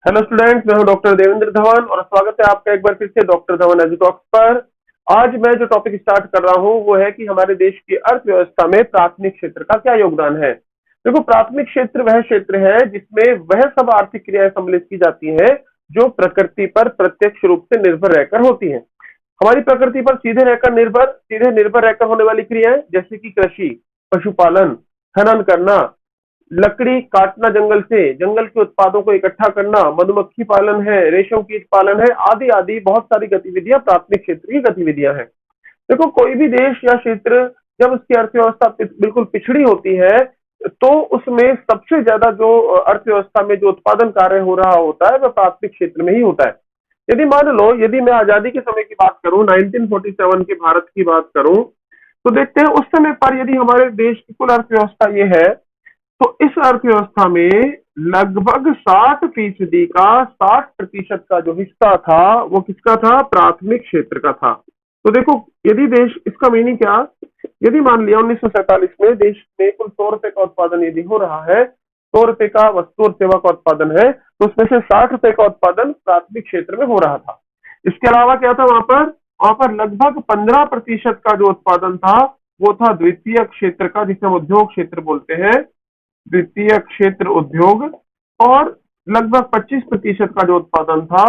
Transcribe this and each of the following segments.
Hello students, मैं हूं doctor Devendra Dhawan और स्वागत है आपका एक बार फिर से डॉक्टर धवन एजुटॉक्स पर। आज मैं जो टॉपिक स्टार्ट कर रहा हूं वो है कि हमारे देश की अर्थव्यवस्था में प्राथमिक क्षेत्र का क्या योगदान है। देखो, प्राथमिक क्षेत्र वह क्षेत्र है जिसमें वह सब आर्थिक क्रियाएं सम्मिलित की जाती हैं जो प्रकृति पर प्रत्यक्ष रूप से निर्भर रहकर होती हैं। हमारी प्रकृति पर सीधे निर्भर रहकर होने वाली क्रियाएं जैसे कि कृषि, पशुपालन, खनन करना, लकड़ी काटना, जंगल के उत्पादों को इकट्ठा करना, मधुमक्खी पालन है, रेशम कीट पालन है, आदि आदि बहुत सारी गतिविधियां प्राथमिक क्षेत्र की गतिविधियां हैं। देखो, कोई भी देश या क्षेत्र जब उसकी अर्थव्यवस्था बिल्कुल पिछड़ी होती है तो उसमें सबसे ज्यादा जो अर्थव्यवस्था में जो उत्पादन कार्य हो रहा होता है वह प्राथमिक क्षेत्र में ही होता है। यदि मान लो, यदि मैं आजादी के समय की बात करूं, 1947 के भारत की बात करूं, तो देखते हैं उस समय पर यदि हमारे देश की कुल अर्थव्यवस्था ये है तो इस अर्थव्यवस्था में लगभग 60% का 60% का जो हिस्सा था वो किसका था? प्राथमिक क्षेत्र का था। तो देखो, यदि देश, इसका मीनिंग क्या, यदि मान लिया 1947 में देश में कुल 100 रुपए का उत्पादन यदि हो रहा है, 100 रुपए का वस्तु और सेवा का उत्पादन है, तो उसमें से 60 रुपए का उत्पादन प्राथमिक क्षेत्र में हो रहा था। इसके अलावा क्या था वहां पर लगभग 15% का जो उत्पादन था वो था द्वितीय क्षेत्र का, जिसे हम उद्योग क्षेत्र बोलते हैं, द्वितीय क्षेत्र उद्योग। और लगभग 25% का जो उत्पादन था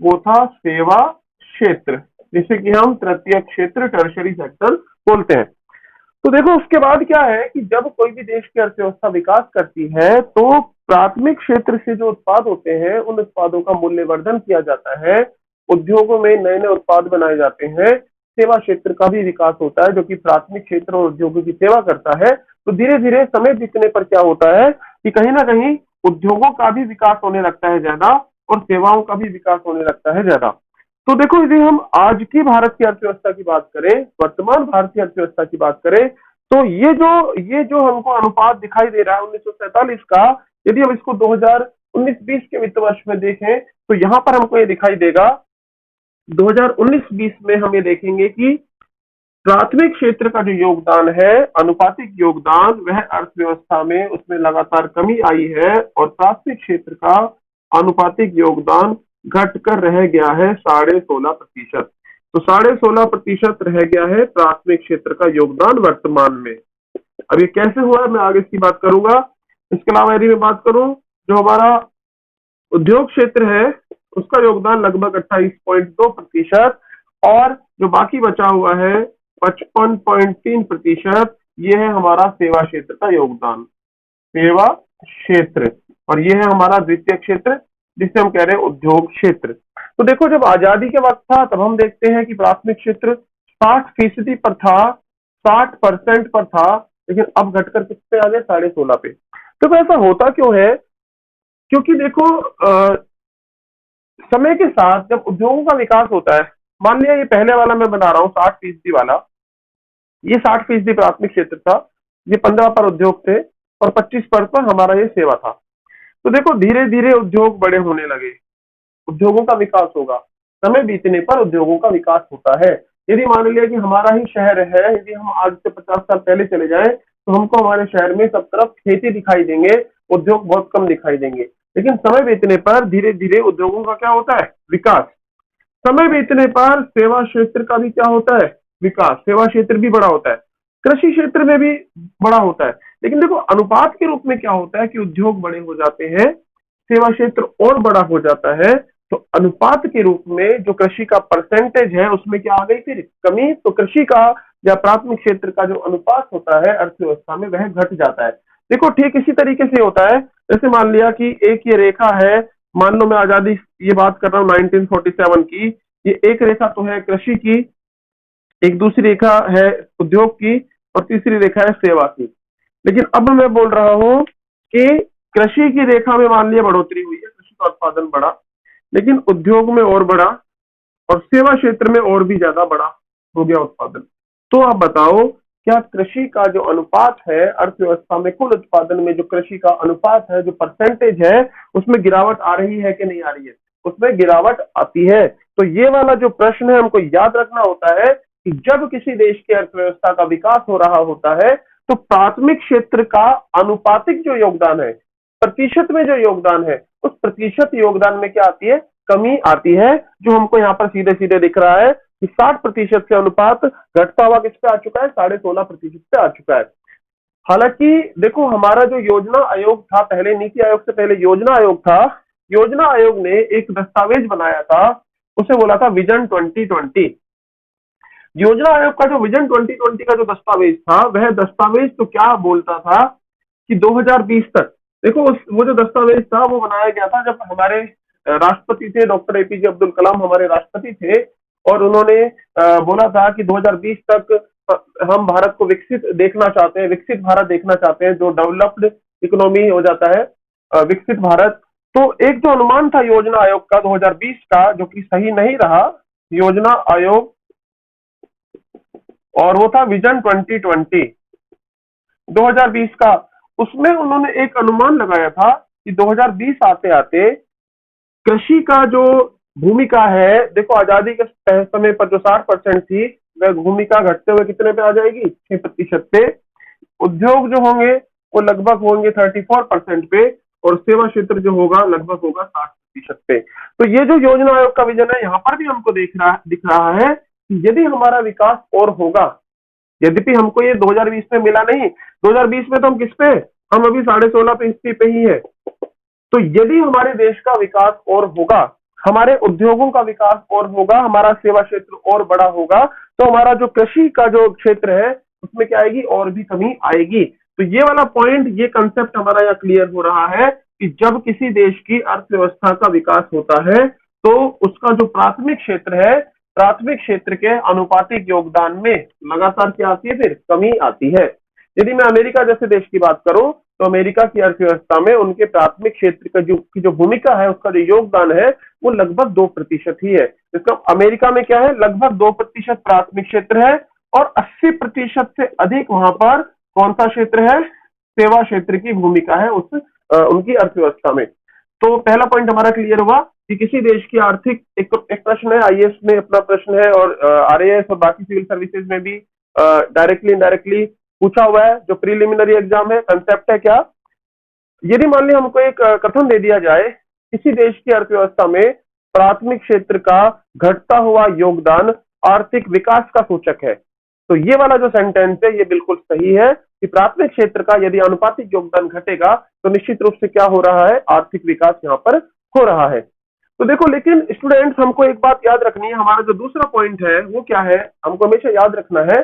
वो था सेवा क्षेत्र, जिसे कि हम तृतीय क्षेत्र, टर्शरी सेक्टर बोलते हैं। तो देखो, उसके बाद क्या है कि जब कोई भी देश की अर्थव्यवस्था विकास करती है तो प्राथमिक क्षेत्र से जो उत्पाद होते हैं उन उत्पादों का मूल्यवर्धन किया जाता है, उद्योगों में नए नए उत्पाद बनाए जाते हैं, सेवा क्षेत्र का भी विकास होता है जो कि प्राथमिक क्षेत्र और उद्योगों की सेवा करता है। तो धीरे धीरे समय बीतने पर क्या होता है कि कहीं ना कहीं उद्योगों का भी विकास होने लगता है ज्यादा और सेवाओं का भी विकास होने लगता है ज्यादा। तो देखो, यदि हम आज की भारत की अर्थव्यवस्था की बात करें, वर्तमान भारतीय अर्थव्यवस्था की बात करें, तो ये जो हमको अनुपात दिखाई दे रहा है 1947 का, यदि हम इसको 2019-20 के वित्त वर्ष में देखें तो यहां पर हमको ये दिखाई देगा, 2019-20 में हम ये देखेंगे कि प्राथमिक क्षेत्र का जो योगदान है, अनुपातिक योगदान, वह अर्थव्यवस्था में उसमें लगातार कमी आई है और प्राथमिक क्षेत्र का अनुपातिक योगदान घटकर रह गया है 16.5%। तो 16.5% रह गया है प्राथमिक क्षेत्र का योगदान वर्तमान में। अब ये कैसे हुआ है मैं आगे इसकी बात करूंगा। इसके अलावा यदि मैं बात करूं, जो हमारा उद्योग क्षेत्र है उसका योगदान लगभग 28.2% और जो बाकी बचा हुआ है 55.3%, ये है हमारा सेवा क्षेत्र का योगदान, सेवा क्षेत्र। और ये है हमारा द्वितीय क्षेत्र जिसे हम कह रहे हैं उद्योग क्षेत्र। तो देखो, जब आजादी के वक्त था तब हम देखते हैं कि प्राथमिक क्षेत्र 60% पर था, 60% पर था, लेकिन अब घटकर किस पे आ गया? 16.5 पे। तो ऐसा होता क्यों है? क्योंकि देखो, समय के साथ जब उद्योगों का विकास होता है, मान लिया ये पहले वाला मैं बना रहा हूँ 60% वाला, ये 60% प्राथमिक क्षेत्र था, ये 15 पर उद्योग थे और 25 पर हमारा ये सेवा था। तो देखो, धीरे धीरे उद्योग बड़े होने लगे, उद्योगों का विकास होगा, समय बीतने पर उद्योगों का विकास होता है। यदि मान लिया कि हमारा ही शहर है, यदि हम आज से 50 साल पहले चले जाएं तो हमको हमारे शहर में सब तरफ खेती दिखाई देंगे, उद्योग बहुत कम दिखाई देंगे। लेकिन समय बीतने पर धीरे धीरे उद्योगों का क्या होता है? विकास। समय बीतने पर सेवा क्षेत्र का भी क्या होता है? विकास। सेवा क्षेत्र भी बड़ा होता है, कृषि क्षेत्र में भी बड़ा होता है। लेकिन देखो, अनुपात के रूप में क्या होता है कि उद्योग बड़े हो जाते हैं, सेवा क्षेत्र और बड़ा हो जाता है, तो अनुपात के रूप में जो कृषि का परसेंटेज है उसमें क्या आ गई? फिर कमी। तो कृषि का या प्राथमिक क्षेत्र का जो अनुपात होता है अर्थव्यवस्था में वह घट जाता है। देखो, ठीक इसी तरीके से होता है, जैसे मान लिया कि एक ये रेखा है, मान लो मैं आजादी, ये बात कर रहा हूँ 1947 की, ये एक रेखा तो है कृषि की, एक दूसरी रेखा है उद्योग की और तीसरी रेखा है सेवा की। लेकिन अब मैं बोल रहा हूं कि कृषि की रेखा में मान लिया बढ़ोतरी हुई है, कृषि का उत्पादन बढ़ा, लेकिन उद्योग में और बढ़ा और सेवा क्षेत्र में और भी ज्यादा बड़ा हो गया उत्पादन। तो आप बताओ, क्या कृषि का जो अनुपात है अर्थव्यवस्था में, कुल उत्पादन में जो कृषि का अनुपात है, जो परसेंटेज है, उसमें गिरावट आ रही है कि नहीं आ रही है? उसमें गिरावट आती है। तो ये वाला जो प्रश्न है हमको याद रखना होता है कि जब किसी देश की अर्थव्यवस्था का विकास हो रहा होता है तो प्राथमिक क्षेत्र का अनुपातिक जो योगदान है, प्रतिशत में जो योगदान है, उस प्रतिशत योगदान में क्या आती है, कमी आती है, जो हमको यहाँ पर सीधे सीधे दिख रहा है कि 60% से अनुपात घटता हुआ किस पे आ चुका है, 16.5% पे आ चुका है। हालांकि देखो, हमारा जो योजना आयोग था, पहले नीति आयोग से पहले योजना आयोग था, योजना आयोग ने एक दस्तावेज बनाया था, उसे बोला था विजन 2020। योजना आयोग का जो विजन 2020 का जो दस्तावेज था, वह दस्तावेज तो क्या बोलता था कि 2020 तक, देखो वो जो दस्तावेज था वो बनाया गया था जब हमारे राष्ट्रपति थे डॉक्टर एपीजे अब्दुल कलाम, हमारे राष्ट्रपति थे, और उन्होंने बोला था कि 2020 तक हम भारत को विकसित देखना चाहते हैं, विकसित भारत देखना चाहते हैं, जो डेवलप्ड इकोनॉमी हो जाता है, विकसित भारत। तो एक जो अनुमान था योजना आयोग का 2020 का, जो कि सही नहीं रहा, योजना आयोग, और वो था विजन 2020 2020 का। उसमें उन्होंने एक अनुमान लगाया था कि 2020 आते आते कृषि का जो भूमिका है, देखो आजादी के समय पर जो 60% थी, वह भूमिका घटते हुए कितने पे आ जाएगी, 6% पे। उद्योग जो होंगे वो लगभग होंगे 34% पे, और सेवा क्षेत्र जो होगा लगभग होगा 60% पे। तो ये जो योजना आयोग का विजन है, यहाँ पर भी हमको दिख रहा है कि यदि हमारा विकास और होगा, यद्यपि हमको ये 2020 में मिला नहीं, 2020 में तो हम किस पे, हम अभी 16.5% पे ही है। तो यदि हमारे देश का विकास और होगा, हमारे उद्योगों का विकास और होगा, हमारा सेवा क्षेत्र और बड़ा होगा, तो हमारा जो कृषि का जो क्षेत्र है उसमें क्या आएगी, और भी कमी आएगी। तो ये वाला पॉइंट, ये कंसेप्ट हमारा यहाँ क्लियर हो रहा है कि जब किसी देश की अर्थव्यवस्था का विकास होता है तो उसका जो प्राथमिक क्षेत्र है, प्राथमिक क्षेत्र के अनुपातिक योगदान में लगातार क्या आती है, फिर कमी आती है। यदि मैं अमेरिका जैसे देश की बात करूं, तो अमेरिका की अर्थव्यवस्था में उनके प्राथमिक क्षेत्र का जो भूमिका है, उसका जो योगदान है, वो लगभग 2% ही है। इसका अमेरिका में क्या है, लगभग 2% प्राथमिक क्षेत्र है, और 80% से अधिक वहां पर कौन सा क्षेत्र है, सेवा क्षेत्र की भूमिका है उस उनकी अर्थव्यवस्था में। तो पहला पॉइंट हमारा क्लियर हुआ कि किसी देश की आर्थिक, एक प्रश्न है आईएएस में अपना प्रश्न है, और आरएएस और बाकी सिविल सर्विसेज में भी डायरेक्टली इनडायरेक्टली पूछा हुआ है, जो प्रीलिमिनरी एग्जाम है। कंसेप्ट है क्या, यदि मान लिया हमको एक कथन दे दिया जाए, किसी देश की अर्थव्यवस्था में प्राथमिक क्षेत्र का घटता हुआ योगदान आर्थिक विकास का सूचक है, तो ये वाला जो सेंटेंस है ये बिल्कुल सही है कि प्राथमिक क्षेत्र का यदि अनुपातिक योगदान घटेगा तो निश्चित रूप से क्या हो रहा है, आर्थिक विकास यहाँ पर हो रहा है। तो देखो, लेकिन स्टूडेंट्स, हमको एक बात याद रखनी है, हमारा जो दूसरा पॉइंट है वो क्या है, हमको हमेशा याद रखना है,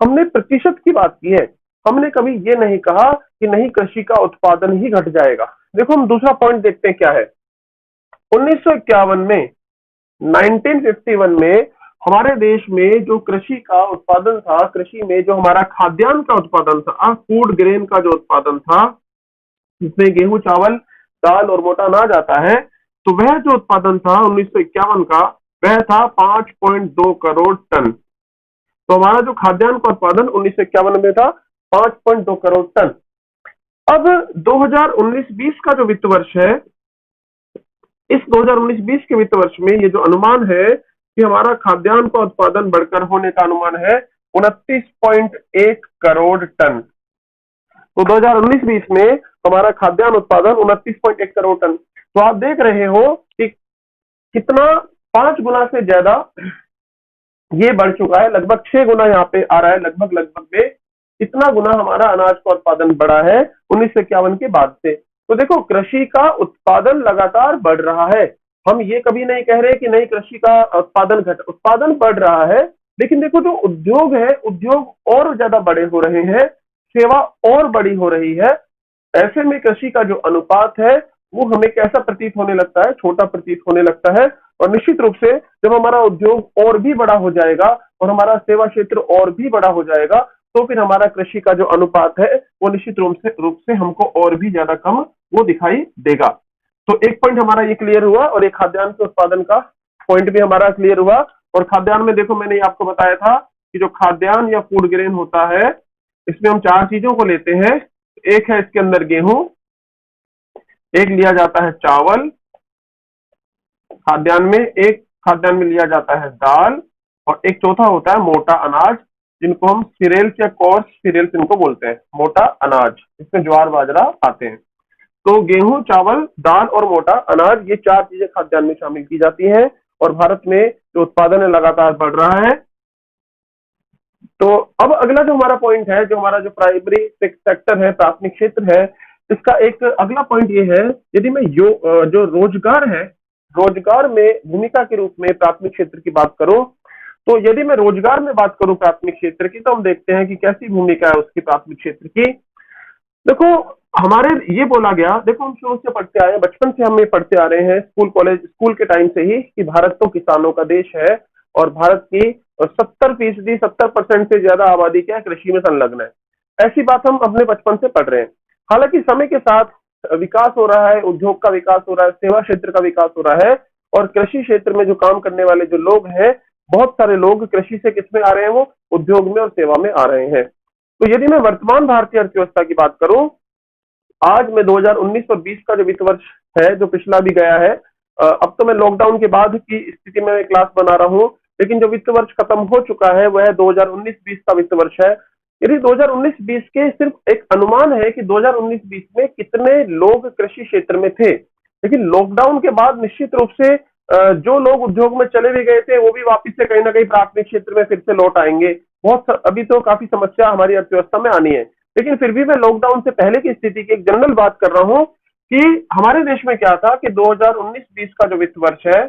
हमने प्रतिशत की बात की है, हमने कभी ये नहीं कहा कि नहीं कृषि का उत्पादन ही घट जाएगा। देखो, हम दूसरा पॉइंट देखते हैं क्या है। 1951 में, 1951 में हमारे देश में जो कृषि का उत्पादन था, कृषि में जो हमारा खाद्यान्न का उत्पादन था, फूड ग्रेन का जो उत्पादन था, जिसमें गेहूं, चावल, दाल और मोटा अनाज आता है, तो वह जो उत्पादन था 1951 का, वह था 5.2 करोड़ टन। तो हमारा जो खाद्यान्न का उत्पादन 1951 में था 5.2 करोड़ टन। अब 2019-20 का जो वित्त वर्ष है, इस 2019-20 के वित्त वर्ष में ये जो अनुमान है कि हमारा खाद्यान्न का उत्पादन बढ़कर होने का अनुमान है 29.1 करोड़ टन। तो 2019-20 में हमारा खाद्यान्न उत्पादन 29.1 करोड़ टन। तो आप देख रहे हो कि कितना, 5 गुना से ज्यादा ये बढ़ चुका है, लगभग 6 गुना यहाँ पे आ रहा है, लगभग में इतना गुना हमारा अनाज का उत्पादन बढ़ा है 1951 के बाद से। तो देखो, कृषि का उत्पादन लगातार बढ़ रहा है, हम ये कभी नहीं कह रहे कि नहीं कृषि का उत्पादन बढ़ रहा है, लेकिन देखो जो उद्योग है, उद्योग और ज्यादा बड़े हो रहे हैं, सेवा और बड़ी हो रही है। ऐसे में कृषि का जो अनुपात है वो हमें कैसा प्रतीत होने लगता है, छोटा प्रतीत होने लगता है। और निश्चित रूप से जब हमारा उद्योग और भी बड़ा हो जाएगा और हमारा सेवा क्षेत्र और भी बड़ा हो जाएगा, तो फिर हमारा कृषि का जो अनुपात है वो निश्चित रूप से हमको और भी ज्यादा कम वो दिखाई देगा। तो एक पॉइंट हमारा ये क्लियर हुआ, और एक खाद्यान्न के उत्पादन का पॉइंट भी हमारा क्लियर हुआ। और खाद्यान्न में देखो, मैंने आपको बताया था कि जो खाद्यान्न या फूड ग्रेन होता है, इसमें हम 4 चीजों को लेते हैं। एक है इसके अंदर गेहूं, एक लिया जाता है चावल खाद्यान्न में, एक खाद्यान्न में लिया जाता है दाल, और एक चौथा होता है मोटा अनाज, जिनको हम सीरियल्स या कोर्स सीरियल्स इनको बोलते हैं, मोटा अनाज। इसमें ज्वार बाजरा आते हैं। तो गेहूं, चावल, दाल और मोटा अनाज, ये चार चीजें खाद्यान्न में शामिल की जाती हैं और भारत में जो उत्पादन है लगातार बढ़ रहा है। तो अब अगला जो हमारा पॉइंट है, जो हमारा जो प्राइमरी सेक्टर है, प्राथमिक क्षेत्र है, इसका एक अगला पॉइंट ये है, यदि मैं जो रोजगार है, रोजगार में भूमिका के रूप में प्राथमिक क्षेत्र की बात करूं, तो यदि मैं रोजगार में बात करूं प्राथमिक क्षेत्र की, तो हम देखते हैं कि कैसी भूमिका है उसकी प्राथमिक क्षेत्र की। देखो, हमारे ये बोला गया, देखो हम शुरू से पढ़ते आए हैं, बचपन से हम ये पढ़ते आ रहे हैं, स्कूल कॉलेज स्कूल के टाइम से ही, कि भारत तो किसानों का देश है और भारत की 70%, 70% से ज्यादा आबादी क्या है, कृषि में संलग्न है। ऐसी बात हम अपने बचपन से पढ़ रहे हैं। हालांकि समय के साथ विकास हो रहा है, उद्योग का विकास हो रहा है, सेवा क्षेत्र का विकास हो रहा है, और कृषि क्षेत्र में जो काम करने वाले जो लोग हैं, बहुत सारे लोग कृषि से किसमें आ रहे हैं, वो उद्योग में और सेवा में आ रहे हैं। तो यदि मैं वर्तमान भारतीय अर्थव्यवस्था की बात करूं, आज मैं 2019 और 20 का जो वित्त वर्ष है, जो पिछला भी गया है, अब तो मैं लॉकडाउन के बाद की स्थिति में क्लास बना रहा हूं, लेकिन जो वित्त वर्ष खत्म हो चुका है वह 2019-20 का वित्त वर्ष है। यदि 2019-20 के सिर्फ एक अनुमान है कि 2019-20 में कितने लोग कृषि क्षेत्र में थे, लेकिन लॉकडाउन के बाद निश्चित रूप से जो लोग उद्योग में चले भी गए थे, वो भी वापिस से कहीं ना कहीं प्राथमिक क्षेत्र में फिर से लौट आएंगे। अभी तो काफी समस्या हमारी अर्थव्यवस्था में आनी है, लेकिन फिर भी मैं लॉकडाउन से पहले की स्थिति की एक जनरल बात कर रहा हूं कि हमारे देश में क्या था कि 2019-20 का जो वित्त वर्ष है,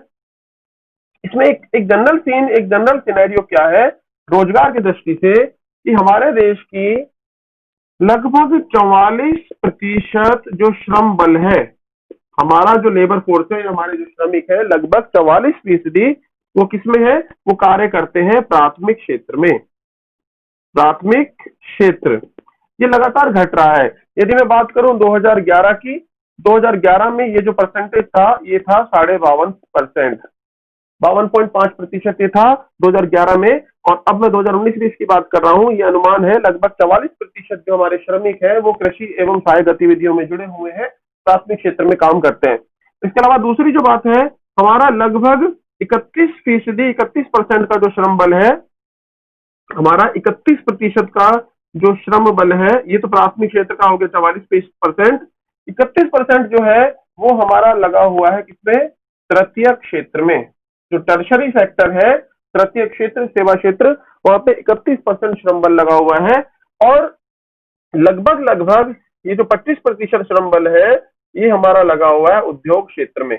इसमें एक जनरल सीन, एक जनरल सिनेरियो क्या है रोजगार की दृष्टि से, कि हमारे देश की लगभग 44% जो श्रम बल है, हमारा जो लेबर फोर्स है, हमारे जो श्रमिक है, लगभग 44% वो किसमें है, वो कार्य करते हैं प्राथमिक क्षेत्र में। प्राथमिक क्षेत्र ये लगातार घट रहा है। यदि मैं बात करूं 2011 की, 2011 में ये जो परसेंटेज था, ये था 52.5%, 52.5% ये था 2011 में। और अब मैं 2019-20 की बात कर रहा हूं, ये अनुमान है लगभग 44% जो हमारे श्रमिक हैं वो कृषि एवं सहायक गतिविधियों में जुड़े हुए हैं, प्राथमिक क्षेत्र में काम करते हैं। इसके अलावा दूसरी जो बात है, हमारा लगभग 31% का जो श्रम बल है, हमारा 31% का जो श्रम बल है, ये तो प्राथमिक क्षेत्र का हो गया 44%, 31% जो है वो हमारा लगा हुआ है किसमें, तृतीय क्षेत्र में। जो टर्शरी सेक्टर है, तृतीय क्षेत्र, सेवा क्षेत्र, वहां पे 31% श्रम बल लगा हुआ है। और लगभग ये जो 25% श्रम बल है, ये हमारा लगा हुआ है उद्योग क्षेत्र में।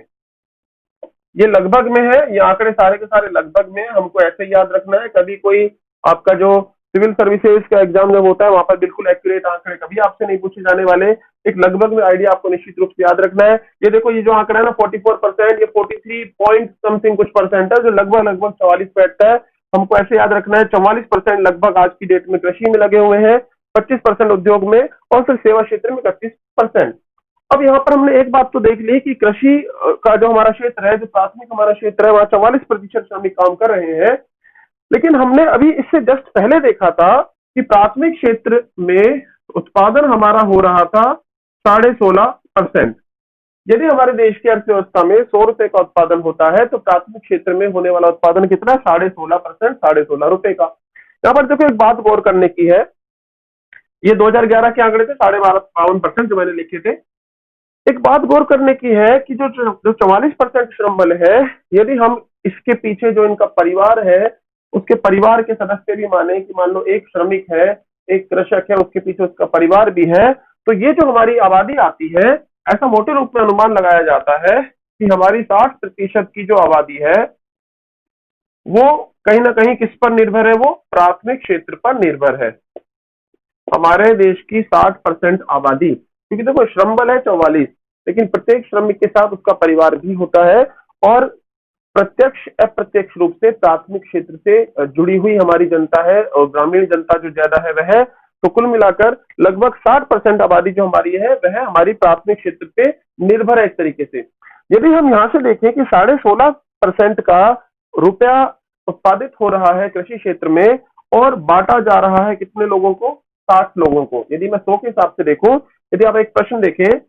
ये लगभग में है, ये आंकड़े सारे के सारे लगभग में, हमको ऐसे याद रखना है। कभी कोई आपका जो सिविल सर्विसेज का एग्जाम जब होता है, वहां पर बिल्कुल एक्यूरेट आंकड़े कभी आपसे नहीं पूछे जाने वाले, एक लगभग में आइडिया आपको निश्चित रूप से याद रखना है। ये देखो, ये जो आंकड़ा है ना 44%, ये 43 पॉइंट समथिंग कुछ परसेंट है, जो लगभग 44 बैठता है। हमको ऐसे याद रखना है, 44% लगभग आज की डेट में कृषि में लगे हुए हैं, 25% उद्योग में, और फिर सेवा क्षेत्र में 31%। अब यहाँ पर हमने एक बात तो देख ली कि कृषि का जो हमारा क्षेत्र है, जो प्राथमिक हमारा क्षेत्र है, वहां 44% श्रमिक काम कर रहे हैं। लेकिन हमने अभी इससे जस्ट पहले देखा था कि प्राथमिक क्षेत्र में उत्पादन हमारा हो रहा था 16.5%। यदि हमारे देश की अर्थव्यवस्था में 100 रुपए का उत्पादन होता है, तो प्राथमिक क्षेत्र में होने वाला उत्पादन कितना, 16.5%, 16.5 रुपए का। यहाँ पर देखो एक बात गौर करने की है, ये 2011 के आंकड़े थे 52% जो मैंने लिखे थे। एक बात गौर करने की है कि जो 44% श्रम बल है, यदि हम इसके पीछे जो इनका परिवार है, उसके परिवार के सदस्य भी माने कि मान लो एक श्रमिक है, एक कृषक है, उसके पीछे उसका परिवार भी है, तो ये जो हमारी आबादी आती है, ऐसा मोटे रूप में अनुमान लगाया जाता है कि हमारी 60% की जो आबादी है वो कहीं ना कहीं किस पर निर्भर है, वो प्राथमिक क्षेत्र पर निर्भर है। हमारे देश की 60% आबादी, क्योंकि देखो श्रम बल है 44, लेकिन प्रत्येक श्रमिक के साथ उसका परिवार भी होता है, और प्रत्यक्ष अप्रत्यक्ष रूप से प्राथमिक क्षेत्र से जुड़ी हुई हमारी जनता है, और ग्रामीण जनता जो ज्यादा है वह है। तो कुल मिलाकर लगभग 60% आबादी जो हमारी है, वह हमारी प्राथमिक क्षेत्र पे निर्भर है। इस तरीके से यदि हम यहाँ से देखें कि 16.5% का रुपया उत्पादित हो रहा है कृषि क्षेत्र में, और बांटा जा रहा है कितने लोगों को, 60 लोगों को। यदि मैं 100 के हिसाब से देखूं, यदि आप एक प्रश्न देखें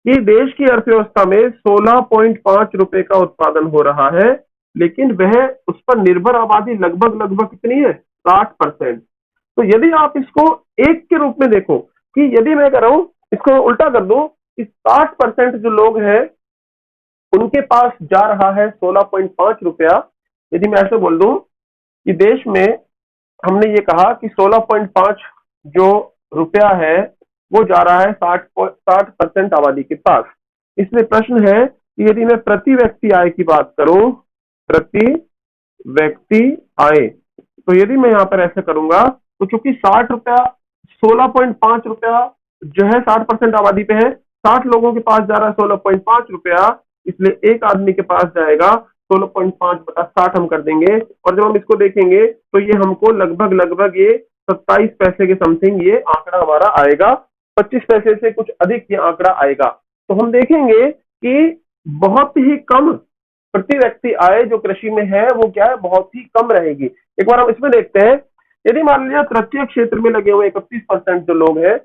कि देश की अर्थव्यवस्था में 16.5 रुपए का उत्पादन हो रहा है, लेकिन वह उस पर निर्भर आबादी लगभग कितनी है, 60%। तो यदि आप इसको एक के रूप में देखो, कि यदि मैं कह रहा हूं इसको उल्टा कर दूं इस 60% जो लोग हैं उनके पास जा रहा है 16.5 रुपया। यदि मैं ऐसे बोल दूं कि देश में हमने ये कहा कि 16.5 जो रुपया है वो जा रहा है 60% आबादी के पास। इसलिए प्रश्न है कि यदि मैं प्रति व्यक्ति आय की बात करूं, प्रति व्यक्ति आय, तो यदि मैं यहां पर ऐसे करूंगा तो चूंकि 60 रुपया, 16.5 रुपया जो है 60% आबादी पे है, 60 लोगों के पास जा रहा है 16.5 रुपया, इसलिए एक आदमी के पास जाएगा 16.5/60 हम कर देंगे। और जब हम इसको देखेंगे तो ये हमको लगभग लगभग ये 27 पैसे के समथिंग ये आंकड़ा हमारा आएगा, 25 पैसे से कुछ अधिक ये आंकड़ा आएगा। तो हम देखेंगे कि बहुत ही कम प्रति व्यक्ति आय जो कृषि में है वो क्या है, बहुत ही कम रहेगी। एक बार हम इसमें देखते हैं, यदि मान लिया तृतीय क्षेत्र में लगे हुए 31% जो लोग हैं,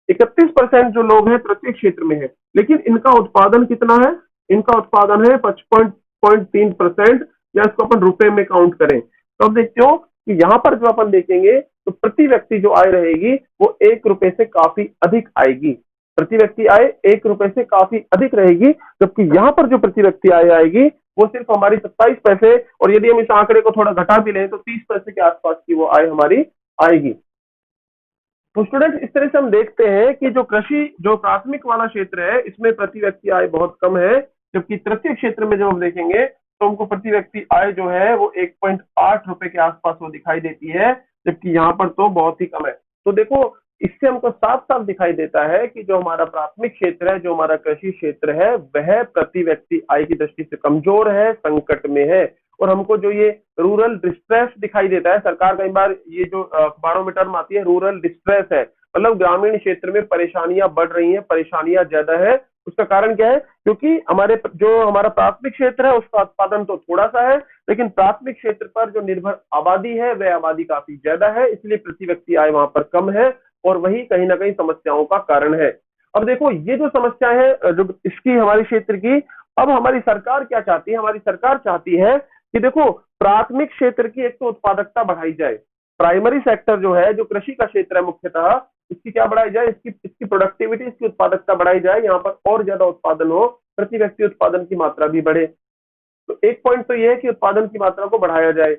31% जो लोग हैं तृतीय क्षेत्र में है, लेकिन इनका उत्पादन कितना है, इनका उत्पादन है 55.3%, या इसको अपन रुपए में काउंट करें तो अब देखते हो कि यहाँ पर जो अपन देखेंगे तो प्रति व्यक्ति जो आय रहेगी वो 1 रुपए से काफी अधिक आएगी। प्रति व्यक्ति आय 1 रुपए से काफी अधिक रहेगी, जबकि यहाँ पर जो प्रति व्यक्ति आय आएगी वो सिर्फ हमारी 27 पैसे, और यदि हम इस आंकड़े को थोड़ा घटा भी लें तो 30 पैसे के आसपास की वो आय हमारी आएगी। तो स्टूडेंट इस तरह से हम देखते हैं कि जो कृषि जो प्राथमिक वाला क्षेत्र है इसमें प्रति व्यक्ति आय बहुत कम है, जबकि तृतीय क्षेत्र में जब हम देखेंगे तो हमको प्रति व्यक्ति आय जो है वो 1.8 रुपए के आसपास वो दिखाई देती है, जबकि यहाँ पर तो बहुत ही कम है। तो देखो इससे हमको साफ साफ दिखाई देता है कि जो हमारा प्राथमिक क्षेत्र है, जो हमारा कृषि क्षेत्र है, वह प्रति व्यक्ति आय की दृष्टि से कमजोर है, संकट में है। और हमको जो ये रूरल डिस्ट्रेस दिखाई देता है, सरकार कई बार ये जो अखबारों में टर्म आती है रूरल डिस्ट्रेस है, मतलब ग्रामीण क्षेत्र में परेशानियां बढ़ रही हैं, परेशानियां ज्यादा है। उसका कारण क्या है, क्योंकि हमारा प्राथमिक क्षेत्र है उसका उत्पादन तो थोड़ा सा है, लेकिन प्राथमिक क्षेत्र पर जो निर्भर आबादी है वह आबादी काफी ज्यादा है, इसलिए प्रति व्यक्ति आय वहां पर कम है, और वही कहीं ना कहीं समस्याओं का कारण है। अब देखो ये जो समस्या है जो इसकी हमारे क्षेत्र की, अब हमारी सरकार क्या चाहती है, हमारी सरकार चाहती है कि देखो प्राथमिक क्षेत्र की एक तो उत्पादकता बढ़ाई जाए, प्राइमरी सेक्टर जो है, जो कृषि का क्षेत्र है मुख्यतः, इसकी क्या बढ़ाई जाए, इसकी इसकी प्रोडक्टिविटी, इसकी उत्पादकता बढ़ाई जाए, यहाँ पर और ज्यादा उत्पादन हो, प्रति व्यक्ति उत्पादन की मात्रा भी बढ़े। तो एक पॉइंट तो ये है कि उत्पादन की मात्रा को बढ़ाया जाए।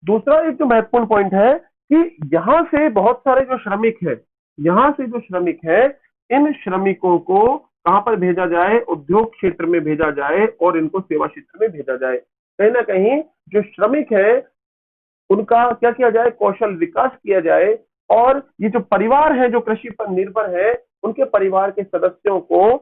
दूसरा एक जो महत्वपूर्ण पॉइंट है कि यहाँ से बहुत सारे जो श्रमिक है, यहाँ से जो श्रमिक है, इन श्रमिकों को कहां पर भेजा जाए, उद्योग क्षेत्र में भेजा जाए और इनको सेवा क्षेत्र में भेजा जाए। कहीं ना कहीं जो श्रमिक है उनका क्या किया जाए, कौशल विकास किया जाए, और ये जो परिवार है जो कृषि पर निर्भर है उनके परिवार के सदस्यों को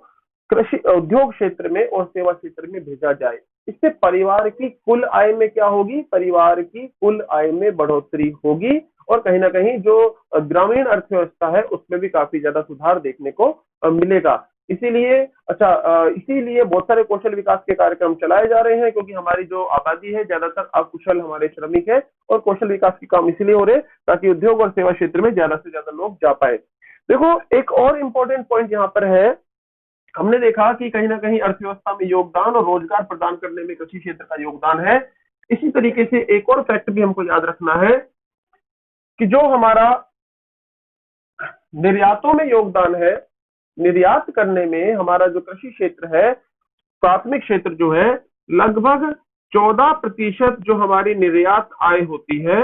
कृषि उद्योग क्षेत्र में और सेवा क्षेत्र में भेजा जाए। इससे परिवार की कुल आय में क्या होगी, परिवार की कुल आय में बढ़ोतरी होगी, और कहीं ना कहीं जो ग्रामीण अर्थव्यवस्था है उसमें भी काफी ज्यादा सुधार देखने को मिलेगा। इसीलिए इसीलिए बहुत सारे कौशल विकास के कार्यक्रम चलाए जा रहे हैं, क्योंकि हमारी जो आबादी है ज्यादातर अकुशल हमारे श्रमिक है, और कौशल विकास के काम इसीलिए हो रहे हैं ताकि उद्योग और सेवा क्षेत्र में ज्यादा से ज्यादा लोग जा पाए। देखो एक और इम्पोर्टेंट पॉइंट यहाँ पर है, हमने देखा कि कहीं ना कहीं अर्थव्यवस्था में योगदान और रोजगार प्रदान करने में कृषि क्षेत्र का योगदान है। इसी तरीके से एक और फैक्ट भी हमको याद रखना है कि जो हमारा निर्यातों में योगदान है, निर्यात करने में हमारा जो कृषि क्षेत्र है, प्राथमिक क्षेत्र जो है, लगभग 14% जो हमारी निर्यात आय होती है,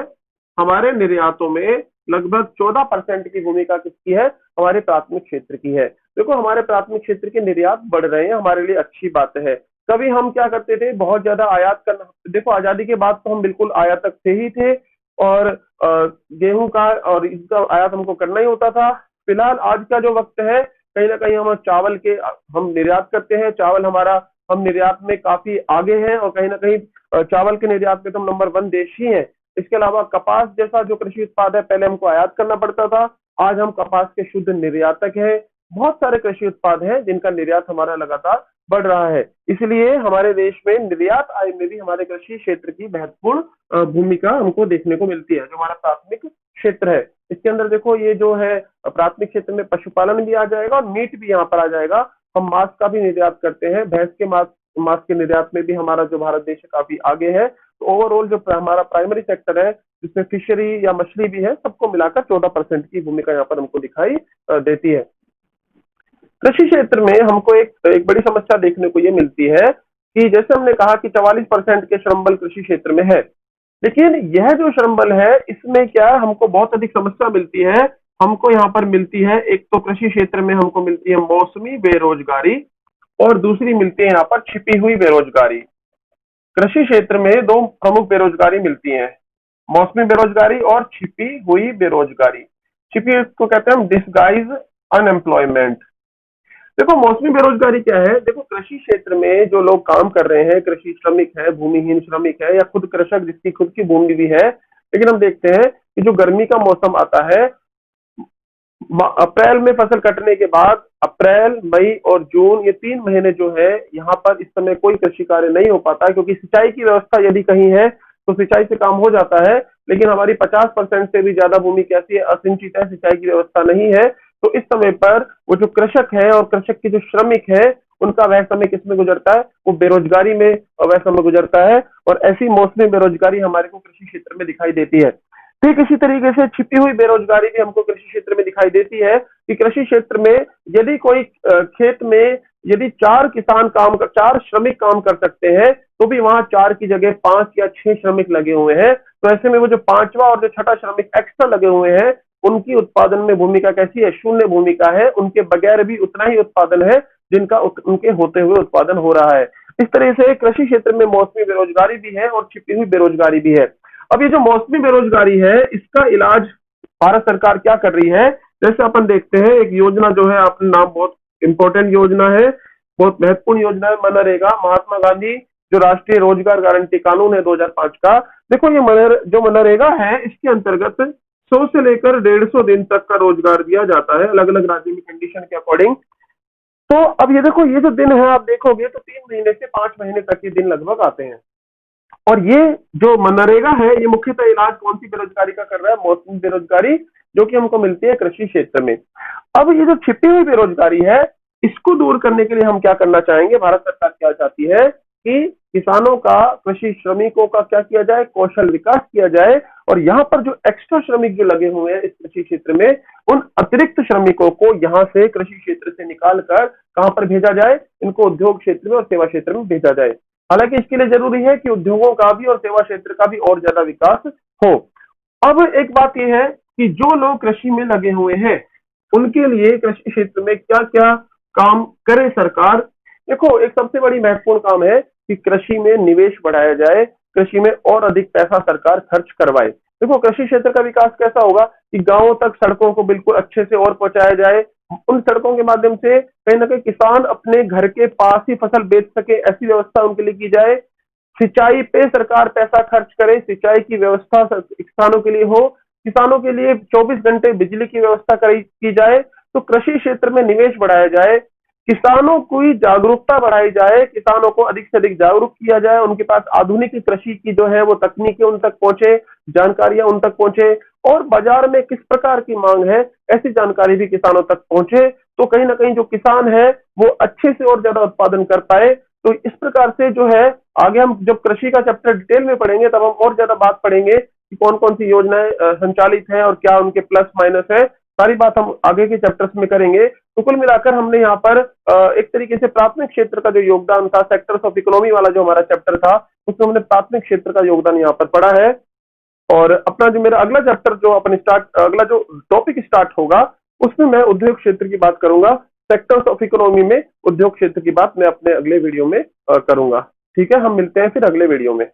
हमारे निर्यातों में लगभग 14% की भूमिका किसकी है, हमारे प्राथमिक क्षेत्र की है। देखो हमारे प्राथमिक क्षेत्र के निर्यात बढ़ रहे हैं, हमारे लिए अच्छी बात है। कभी हम क्या करते थे, बहुत ज्यादा आयात करना, देखो आजादी के बाद तो हम बिल्कुल आयातक थे ही थे, और गेहूं का और इसका आयात हमको करना ही होता था। फिलहाल आज का जो वक्त है, कहीं ना कहीं हम चावल के हम निर्यात करते हैं, चावल हमारा हम निर्यात में काफी आगे हैं, और कहीं ना कहीं चावल के निर्यात में तो हम नंबर 1 देश ही है। इसके अलावा कपास जैसा जो कृषि उत्पाद है पहले हमको आयात करना पड़ता था, आज हम कपास के शुद्ध निर्यातक हैं। बहुत सारे कृषि उत्पाद हैं जिनका निर्यात हमारा लगातार बढ़ रहा है, इसलिए हमारे देश में निर्यात आय में भी हमारे कृषि क्षेत्र की महत्वपूर्ण भूमिका हमको देखने को मिलती है। जो हमारा प्राथमिक क्षेत्र है इसके अंदर देखो ये जो है प्राथमिक क्षेत्र में पशुपालन भी आ जाएगा और मीट भी यहाँ पर आ जाएगा। हम मांस का भी निर्यात करते हैं, भैंस के मांस के निर्यात में भी हमारा जो भारत देश है काफी आगे है। तो ओवरऑल जो हमारा प्राइमरी सेक्टर है जिसमें फिशरी या मछली भी है, सबको मिलाकर 14% की भूमिका यहाँ पर हमको दिखाई देती है। कृषि क्षेत्र में हमको एक एक बड़ी समस्या देखने को ये मिलती है कि जैसे हमने कहा कि 44% के श्रम बल कृषि क्षेत्र में है, लेकिन यह जो श्रम बल है इसमें क्या हमको बहुत अधिक समस्या मिलती है। हमको यहाँ पर मिलती है, एक तो कृषि क्षेत्र में हमको मिलती है मौसमी बेरोजगारी और दूसरी मिलती है यहाँ पर छिपी हुई बेरोजगारी। कृषि क्षेत्र में दो प्रमुख बेरोजगारी मिलती है, मौसमी बेरोजगारी और छिपी हुई बेरोजगारी। छिपी को कहते हैं हम डिस्गाइज अनएम्प्लॉयमेंट। देखो मौसमी बेरोजगारी क्या है, देखो कृषि क्षेत्र में जो लोग काम कर रहे हैं, कृषि श्रमिक है, भूमिहीन श्रमिक है या खुद कृषक जिसकी खुद की भूमि भी है, लेकिन हम देखते हैं कि जो गर्मी का मौसम आता है, अप्रैल में फसल कटने के बाद अप्रैल, मई और जून ये 3 महीने जो है यहाँ पर इस समय कोई कृषि कार्य नहीं हो पाता है, क्योंकि सिंचाई की व्यवस्था यदि कहीं है तो सिंचाई से काम हो जाता है, लेकिन हमारी 50% से भी ज्यादा भूमि कैसी है, असिंचित है, सिंचाई की व्यवस्था नहीं है। तो इस समय पर वो जो कृषक है और कृषक के जो श्रमिक है उनका वह समय किसमें गुजरता है, वो बेरोजगारी में वह समय गुजरता है। और ऐसी मौसमी बेरोजगारी हमारे को कृषि क्षेत्र में दिखाई देती है। ठीक इसी तरीके से छिपी हुई बेरोजगारी भी हमको कृषि क्षेत्र में दिखाई देती है कि कृषि क्षेत्र में यदि कोई खेत में यदि 4 श्रमिक काम कर सकते हैं तो भी वहां 4 की जगह 5 या 6 श्रमिक लगे हुए हैं, तो ऐसे में वो जो 5वां और जो छठा श्रमिक एक्स्ट्रा लगे हुए हैं उनकी उत्पादन में भूमिका कैसी है, शून्य भूमिका है। उनके बगैर भी उतना ही उत्पादन है जिनका उनके होते हुए उत्पादन हो रहा है। इस तरह से कृषि क्षेत्र में मौसमी बेरोजगारी भी है और छिपी हुई बेरोजगारी भी है। अब ये जो मौसमी बेरोजगारी है इसका इलाज भारत सरकार क्या कर रही है, जैसे अपन देखते हैं एक योजना जो है, अपना नाम बहुत इंपॉर्टेंट योजना है, बहुत महत्वपूर्ण योजना है, मनरेगा, महात्मा गांधी जो राष्ट्रीय रोजगार गारंटी कानून है 2005 का। देखो ये जो मनरेगा है इसके अंतर्गत 100 से लेकर 150 दिन तक का रोजगार दिया जाता है अलग अलग राज्य में कंडीशन के अकॉर्डिंग। तो अब ये देखो ये जो दिन है आप देखोगे तो 3 महीने से 5 महीने तक के दिन लगभग आते हैं। और ये जो मनरेगा है ये मुख्यतः इलाज कौन सी बेरोजगारी का कर रहा है, मौसमी बेरोजगारी, जो कि हमको मिलती है कृषि क्षेत्र में। अब ये जो छिपी हुई बेरोजगारी है इसको दूर करने के लिए हम क्या करना चाहेंगे, भारत सरकार क्या चाहती है कि किसानों का, कृषि श्रमिकों का क्या किया जाए, कौशल विकास किया जाए। और यहाँ पर जो एक्स्ट्रा श्रमिक जो लगे हुए हैं इस कृषि क्षेत्र में, उन अतिरिक्त श्रमिकों को यहाँ से कृषि क्षेत्र से निकाल कर कहां पर भेजा जाए, इनको उद्योग क्षेत्र में और सेवा क्षेत्र में भेजा जाए। हालांकि इसके लिए जरूरी है कि उद्योगों का भी और सेवा क्षेत्र का भी और ज्यादा विकास हो। अब एक बात यह है कि जो लोग कृषि में लगे हुए हैं उनके लिए कृषि क्षेत्र में क्या क्या काम करे सरकार। देखो एक सबसे बड़ी महत्वपूर्ण काम है कि कृषि में निवेश बढ़ाया जाए, कृषि में और अधिक पैसा सरकार खर्च करवाए। देखो कृषि क्षेत्र का विकास कैसा होगा कि गांवों तक सड़कों को बिल्कुल अच्छे से और पहुंचाया जाए, उन सड़कों के माध्यम से कहीं ना कहीं किसान अपने घर के पास ही फसल बेच सके, ऐसी व्यवस्था उनके लिए की जाए। सिंचाई पे सरकार पैसा खर्च करे, सिंचाई की व्यवस्था किसानों के लिए हो, किसानों के लिए 24 घंटे बिजली की व्यवस्था की जाए। तो कृषि क्षेत्र में निवेश बढ़ाया जाए, किसानों की जागरूकता बढ़ाई जाए, किसानों को अधिक से अधिक जागरूक किया जाए, उनके पास आधुनिक कृषि की जो है वो तकनीकें उन तक पहुंचे, जानकारियां उन तक पहुंचे, और बाजार में किस प्रकार की मांग है ऐसी जानकारी भी किसानों तक पहुंचे, तो कहीं ना कहीं जो किसान है वो अच्छे से और ज्यादा उत्पादन कर पाए। तो इस प्रकार से जो है आगे हम जब कृषि का चैप्टर डिटेल में पढ़ेंगे तब हम और ज्यादा बात पढ़ेंगे कि कौन कौन सी योजनाएं संचालित हैं और क्या उनके प्लस माइनस है, सारी बात हम आगे के चैप्टर्स में करेंगे। तो कुल मिलाकर हमने यहाँ पर एक तरीके से प्राथमिक क्षेत्र का जो योगदान था, सेक्टर्स ऑफ इकोनॉमी वाला जो हमारा चैप्टर था, उसमें हमने प्राथमिक क्षेत्र का योगदान यहाँ पर पढ़ा है। और अपना जो मेरा अगला चैप्टर जो अपन अगला जो टॉपिक स्टार्ट होगा उसमें मैं उद्योग क्षेत्र की बात करूंगा। सेक्टर्स ऑफ इकोनॉमी में उद्योग क्षेत्र की बात मैं अपने अगले वीडियो में करूंगा। ठीक है, हम मिलते हैं फिर अगले वीडियो में।